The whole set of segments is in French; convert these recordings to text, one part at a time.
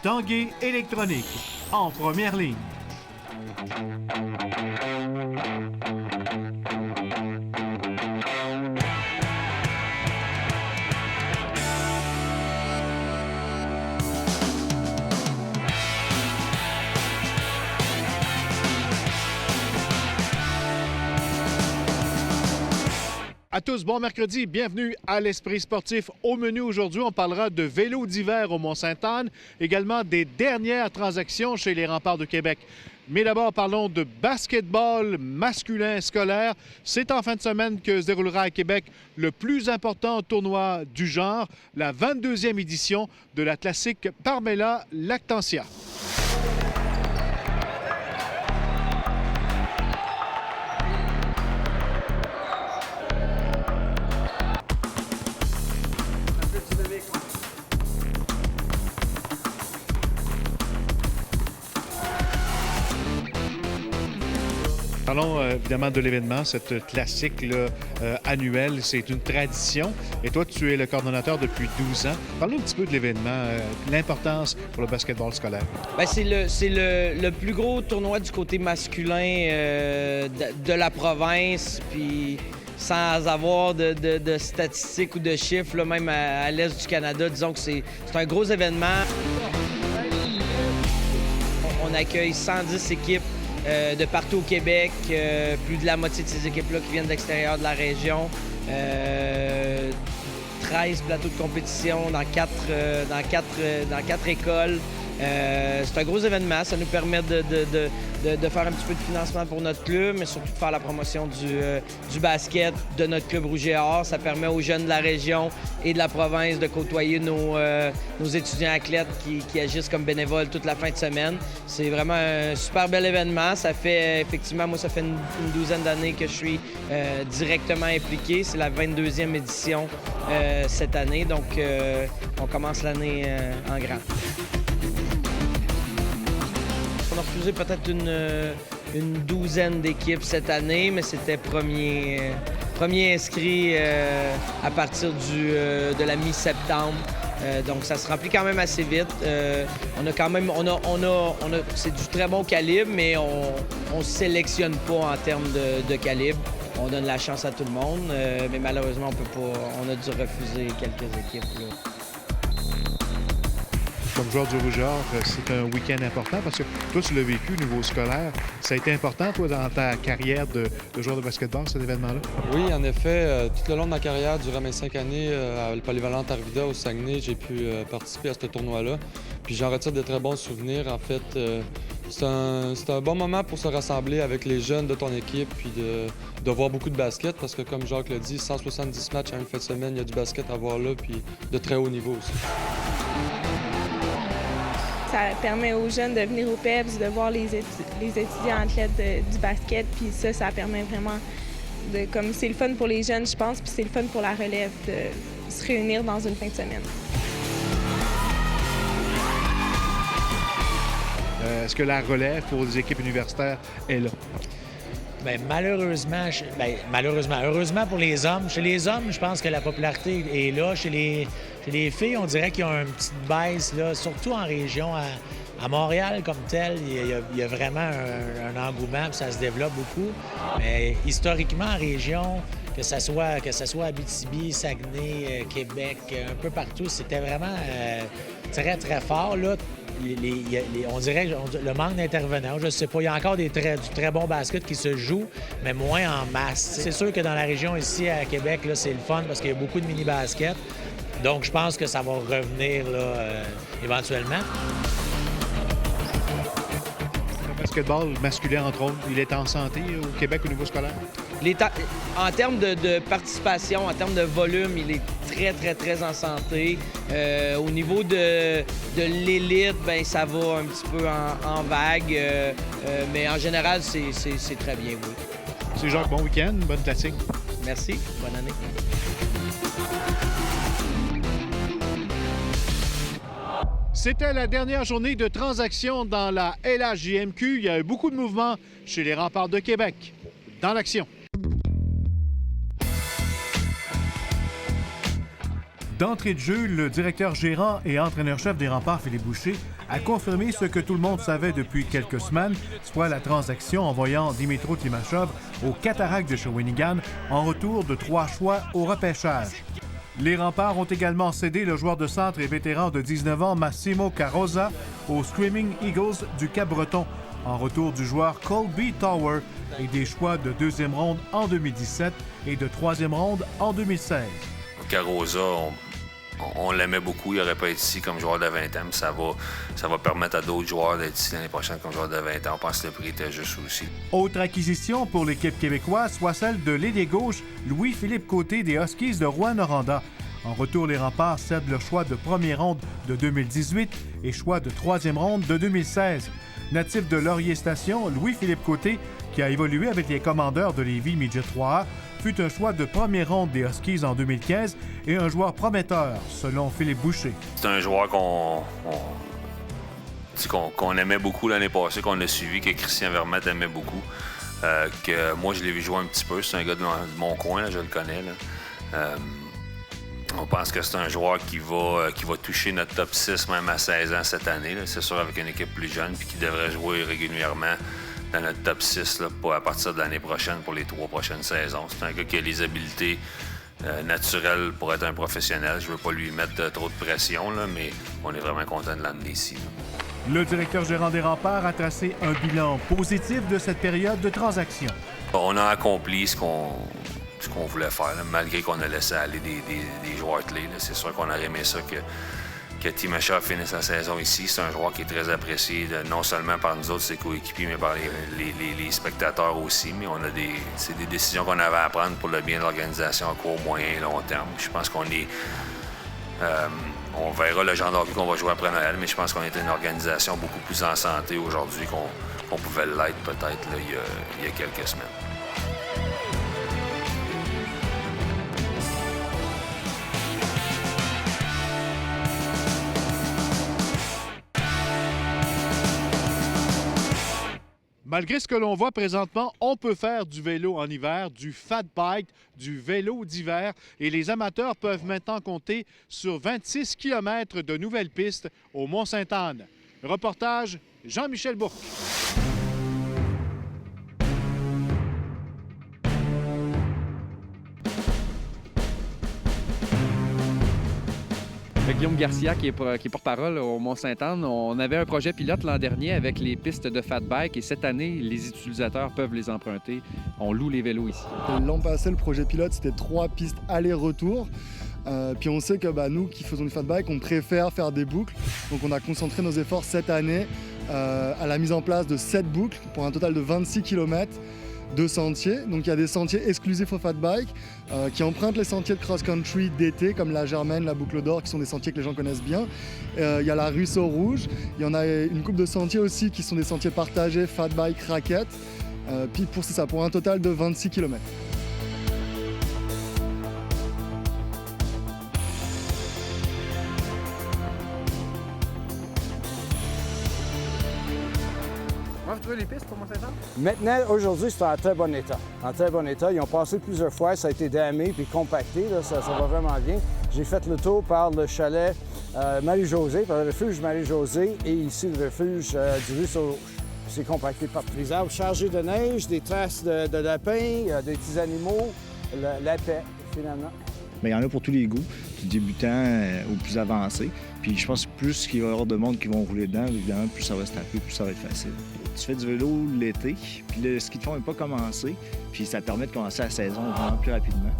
Tanguay électronique, en première ligne. À tous, bon mercredi, bienvenue à l'Esprit sportif. Au menu aujourd'hui, on parlera de vélo d'hiver au Mont-Sainte-Anne, également des dernières transactions chez les Remparts de Québec. Mais d'abord, parlons de basketball masculin scolaire. C'est en fin de semaine que se déroulera à Québec le plus important tournoi du genre, la 22e édition de la classique Parmela Lactantia. Parlons évidemment de l'événement, cette classique là, annuelle, c'est une tradition. Et toi, tu es le coordonnateur depuis 12 ans. Parle-nous un petit peu de l'événement, l'importance pour le basketball scolaire. Bien, c'est le plus gros tournoi du côté masculin de la province, puis sans avoir de statistiques ou de chiffres, là, même à l'est du Canada. Disons que c'est un gros événement. On accueille 110 équipes de partout au Québec, plus de la moitié de ces équipes-là qui viennent de l'extérieur de la région. 13 plateaux de compétition dans quatre écoles. C'est un gros événement. Ça nous permet de faire un petit peu de financement pour notre club, mais surtout de faire la promotion du basket de notre club Rouge et Or. Ça permet aux jeunes de la région et de la province de côtoyer nos étudiants athlètes qui agissent comme bénévoles toute la fin de semaine. C'est vraiment un super bel événement. Ça fait effectivement, moi, ça fait une douzaine d'années que je suis directement impliqué. C'est la 22e édition cette année, donc on commence l'année en grand. On a refusé peut-être une douzaine d'équipes cette année, mais c'était premier inscrit à partir de la mi-septembre. Donc ça se remplit quand même assez vite. C'est du très bon calibre, mais on sélectionne pas en termes de calibre. On donne la chance à tout le monde, mais malheureusement, on a dû refuser quelques équipes, là. Comme joueur du Rouge et Or, c'est un week-end important parce que toi, tu l'as vécu au niveau scolaire. Ça a été important, toi, dans ta carrière de joueur de basketball, cet événement-là? Oui, en effet. Tout le long de ma carrière, durant mes 5 années à le Polyvalent Arvida au Saguenay, j'ai pu participer à ce tournoi-là. Puis j'en retire de très bons souvenirs. En fait, c'est un bon moment pour se rassembler avec les jeunes de ton équipe puis de voir beaucoup de basket parce que, comme Jacques l'a dit, 170 matchs à une fin de semaine, il y a du basket à voir là, puis de très haut niveau aussi. Ça permet aux jeunes de venir au PEPS, de voir les étudiants athlètes du basket, puis ça permet vraiment comme c'est le fun pour les jeunes, je pense, puis c'est le fun pour la relève de se réunir dans une fin de semaine. Est-ce que la relève pour les équipes universitaires est là? Bien, malheureusement, heureusement pour les hommes. Chez les hommes, je pense que la popularité est là. Chez les filles, on dirait qu'il y a une petite baisse, là, surtout en région. À Montréal, comme tel, il y a vraiment un engouement, puis ça se développe beaucoup. Mais historiquement, en région, que ce soit Abitibi, Saguenay, Québec, un peu partout, c'était vraiment très, très fort, là. On dirait le manque d'intervenants, je ne sais pas. Il y a encore du très bon basket qui se joue, mais moins en masse. C'est sûr que dans la région ici, à Québec, là, c'est le fun parce qu'il y a beaucoup de mini-basket. Donc, je pense que ça va revenir là, éventuellement. Le basketball masculin, entre autres, il est en santé au Québec au niveau scolaire? En termes de participation, en termes de volume, il est très, très, très en santé. Au niveau de l'élite, bien, ça va un petit peu en vague, mais en général, c'est très bien, oui. C'est Jacques, bon week-end, bonne classique. Merci, bonne année. C'était la dernière journée de transactions dans la LHJMQ. Il y a eu beaucoup de mouvements chez les Remparts de Québec. Dans l'action. D'entrée de jeu, le directeur gérant et entraîneur-chef des Remparts, Philippe Boucher, a confirmé ce que tout le monde savait depuis quelques semaines, soit la transaction envoyant Dmytro Timashov au Cataractes de Shawinigan en retour de 3 choix au repêchage. Les Remparts ont également cédé le joueur de centre et vétéran de 19 ans Massimo Carrozza aux Screaming Eagles du Cap-Breton, en retour du joueur Colby Tower et des choix de 2e ronde en 2017 et de 3e ronde en 2016. Carrozza, on l'aimait beaucoup, il n'aurait pas été ici comme joueur de 20 ans, mais ça va permettre à d'autres joueurs d'être ici l'année prochaine comme joueur de 20 ans. On pense que le prix était juste aussi. Autre acquisition pour l'équipe québécoise, soit celle de l'ailier gauche Louis-Philippe Côté des Huskies de Rouyn-Noranda. En retour, les Remparts cèdent le choix de 1er ronde de 2018 et choix de 3e ronde de 2016. Natif de Laurier-Station, Louis-Philippe Côté, qui a évolué avec les Commandeurs de Lévis Midget 3A, fut un choix de 1er ronde des Huskies en 2015 et un joueur prometteur, selon Philippe Boucher. C'est un joueur qu'on aimait beaucoup l'année passée, qu'on a suivi, que Christian Vermette aimait beaucoup. Que moi, je l'ai vu jouer un petit peu. C'est un gars de mon coin, là, je le connais. Là. On pense que c'est un joueur qui va toucher notre top 6 même à 16 ans cette année. Là. C'est sûr avec une équipe plus jeune puis qui devrait jouer régulièrement dans notre top 6 là, à partir de l'année prochaine pour les 3 prochaines saisons. C'est un gars qui a les habiletés naturelles pour être un professionnel. Je ne veux pas lui mettre trop de pression, là, mais on est vraiment content de l'amener ici. Là. Le directeur gérant des Remparts a tracé un bilan positif de cette période de transaction. On a accompli ce qu'on voulait faire, là, malgré qu'on a laissé aller des joueurs clés. Là. C'est sûr qu'on aurait aimé ça que Timashov finisse sa saison ici. C'est un joueur qui est très apprécié, non seulement par nous autres, ses coéquipiers, mais par les spectateurs aussi. Mais c'est des décisions qu'on avait à prendre pour le bien de l'organisation à court, moyen et long terme. Je pense qu'on est... on verra le genre de hockey qu'on va jouer après Noël, mais je pense qu'on est une organisation beaucoup plus en santé aujourd'hui qu'on pouvait l'être peut-être là, il y a quelques semaines. Malgré ce que l'on voit présentement, on peut faire du vélo en hiver, du fat bike, du vélo d'hiver et les amateurs peuvent maintenant compter sur 26 km de nouvelles pistes au Mont-Sainte-Anne. Reportage Jean-Michel Bourque. Guillaume Garcia, qui est porte-parole au Mont-Sainte-Anne. On avait un projet pilote l'an dernier avec les pistes de fat bike et cette année, les utilisateurs peuvent les emprunter. On loue les vélos ici. L'an passé, le projet pilote, c'était 3 pistes aller-retour. Puis on sait que nous qui faisons du fat bike, on préfère faire des boucles. Donc on a concentré nos efforts cette année à la mise en place de 7 boucles pour un total de 26 km de sentiers. Donc il y a des sentiers exclusifs au fat bike qui empruntent les sentiers de cross-country d'été comme la Germaine, la Boucle d'Or qui sont des sentiers que les gens connaissent bien. Il y a la Ruisseau Rouge, il y en a une couple de sentiers aussi qui sont des sentiers partagés, fat bike, raquettes. Puis pour un total de 26 km. Comment vous trouvez les pistes pour Mont-Sainte-Anne? Maintenant, aujourd'hui, c'est en très bon état. En très bon état. Ils ont passé plusieurs fois, ça a été damé puis compacté, là, ça va vraiment bien. J'ai fait le tour par le chalet Marie-Josée, par le refuge Marie-Josée et ici le refuge du Ruisseau Rouge. C'est compacté partout. Les arbres chargés de neige, des traces de lapins, des petits animaux, la paix, finalement. Bien, il y en a pour tous les goûts, du débutant au plus avancé. Puis je pense que plus il va y avoir de monde qui vont rouler dedans, évidemment, plus ça va se taper, plus ça va être facile. Tu fais du vélo l'été, puis le ski de fond n'est pas commencé, puis ça te permet de commencer la saison vraiment plus rapidement.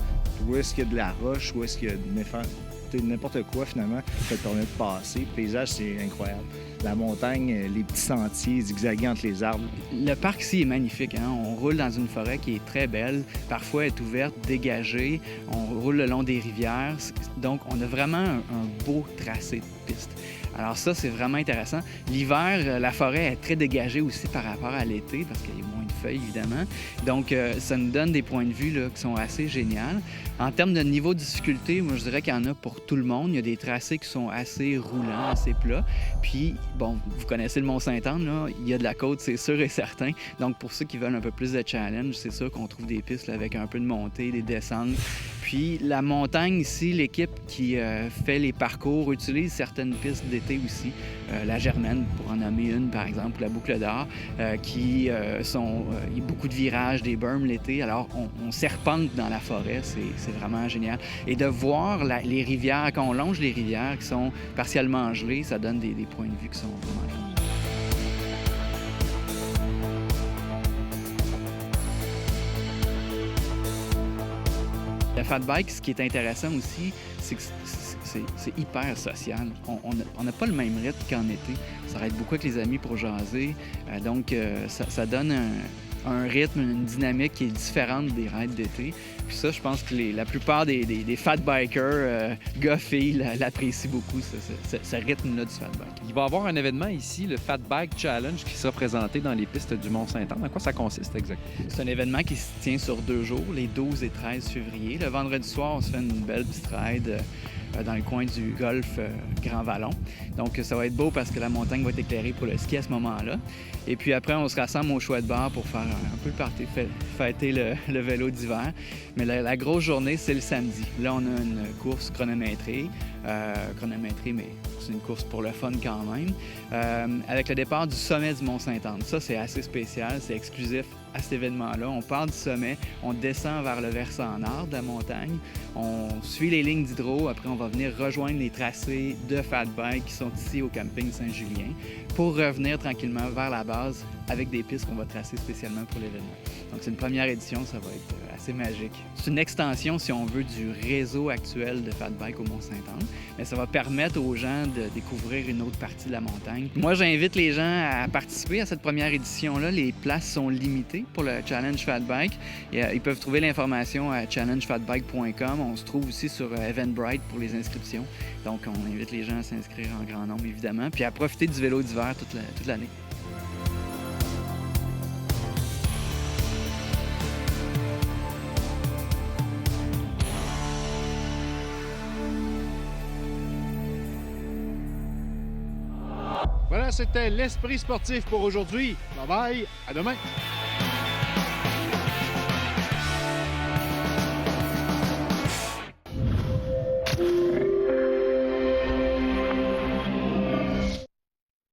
Où est-ce qu'il y a de la roche, où est-ce qu'il y a n'importe quoi, finalement, ça te permet de passer. Le paysage, c'est incroyable. La montagne, les petits sentiers zigzagués entre les arbres. Le parc ici est magnifique. Hein? On roule dans une forêt qui est très belle. Parfois, elle est ouverte, dégagée. On roule le long des rivières. Donc, on a vraiment un beau tracé de piste. Alors ça, c'est vraiment intéressant. L'hiver, la forêt est très dégagée aussi par rapport à l'été parce qu'il y a moins de feuilles, évidemment. Donc, ça nous donne des points de vue là, qui sont assez géniaux. En termes de niveau de difficulté, moi, je dirais qu'il y en a pour tout le monde. Il y a des tracés qui sont assez roulants, assez plats. Puis, bon, vous connaissez le Mont-Sainte-Anne, là, il y a de la côte, c'est sûr et certain. Donc, pour ceux qui veulent un peu plus de challenge, c'est sûr qu'on trouve des pistes là, avec un peu de montée, des descentes. Puis, la montagne ici, l'équipe qui fait les parcours utilise certaines pistes d'été aussi. La Germaine, pour en nommer une, par exemple, la Boucle d'Or, il y a beaucoup de virages, des berms l'été. Alors, on serpente dans la forêt, c'est vraiment génial. Et de voir les rivières, quand on longe les rivières qui sont partiellement gelées, ça donne des points de vue qui sont vraiment fun. La fat bike, ce qui est intéressant aussi, c'est que c'est hyper social. On n'a pas le même rythme qu'en été. Ça arrête beaucoup avec les amis pour jaser. Donc, ça donne un rythme, une dynamique qui est différente des rides d'été. Puis ça, je pense que la plupart des fat bikers, gars-filles, l'apprécient beaucoup, ce rythme-là du fat bike. Il va y avoir un événement ici, le Fat Bike Challenge, qui sera présenté dans les pistes du Mont-Sainte-Anne. En quoi ça consiste exactement? C'est un événement qui se tient sur 2 jours, les 12 et 13 février. Le vendredi soir, on se fait une belle petite ride dans le coin du golfe Grand Vallon. Donc, ça va être beau parce que la montagne va être éclairée pour le ski à ce moment-là. Et puis après, on se rassemble au choix de bar pour faire un peu le party, fêter le vélo d'hiver. Mais la grosse journée, c'est le samedi. Là, on a une course chronométrée, mais c'est une course pour le fun quand même, avec le départ du sommet du Mont-Sainte-Anne. Ça, c'est assez spécial, c'est exclusif à cet événement-là. On part du sommet, on descend vers le versant nord de la montagne, on suit les lignes d'hydro, après on va venir rejoindre les tracés de fat bike qui sont ici au camping Saint-Julien pour revenir tranquillement vers la base avec des pistes qu'on va tracer spécialement pour l'événement. Donc c'est une première édition, ça va être assez magique. C'est une extension, si on veut, du réseau actuel de fat bike au Mont-Sainte-Anne, mais ça va permettre aux gens de découvrir une autre partie de la montagne. Moi, j'invite les gens à participer à cette première édition-là. Les places sont limitées pour le Challenge Fat Bike. Ils peuvent trouver l'information à challengefatbike.com. On se trouve aussi sur Eventbrite pour les inscriptions. Donc, on invite les gens à s'inscrire en grand nombre, évidemment, puis à profiter du vélo d'hiver toute l'année. Voilà, c'était l'Esprit sportif pour aujourd'hui. Bye bye, à demain.